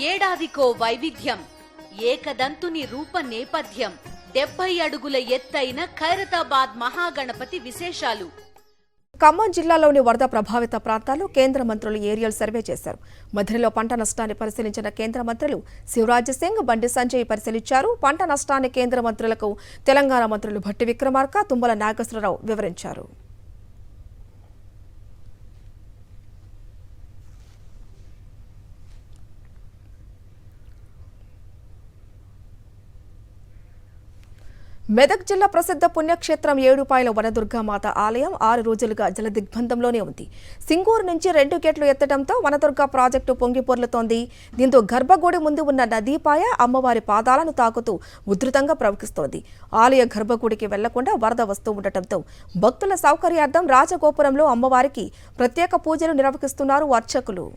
ఏడాదికో వైవిధ్యం, ఏకదంతుని రూప నేపథ్యం, 70 అడుగుల ఎత్తైన ఖైరతాబాద్ మహాగణపతి విశేషాలు. ఖమ్మం జిల్లాలోని వరద ప్రభావిత ప్రాంతాల్లో కేంద్ర మంత్రులు ఏరియల్ సర్వే చేశారు. మధ్యలో పంట నష్టాన్ని పరిశీలించిన కేంద్ర మంత్రులు శివరాజ్ సింగ్, బండి సంజయ్ పరిశీలించారు. పంట నష్టాన్ని కేంద్ర మంత్రులకు తెలంగాణ మంత్రులు భట్టి విక్రమార్క, తుమ్మల నాగేశ్వరరావు వివరించారు. మెదక్ జిల్లా ప్రసిద్ధ పుణ్యక్షేత్రం ఏడుపాయల వనదుర్గామాత ఆలయం 6 రోజులుగా జలదిగ్బంధంలోనే ఉంది. సింగూరు నుంచి 2 గేట్లు ఎత్తడంతో వనదుర్గా ప్రాజెక్టు పొంగిపొర్లుతోంది. దీంతో గర్భగుడి ముందు ఉన్న నదీపాయ అమ్మవారి పాదాలను తాకుతూ ఉధృతంగా ప్రవహిస్తోంది. ఆలయ గర్భగుడికి వెళ్లకుండా వరద వస్తూ ఉండటంతో భక్తుల సౌకర్యార్థం రాజగోపురంలో అమ్మవారికి ప్రత్యేక పూజలు నిర్వహిస్తున్నారు అర్చకులు.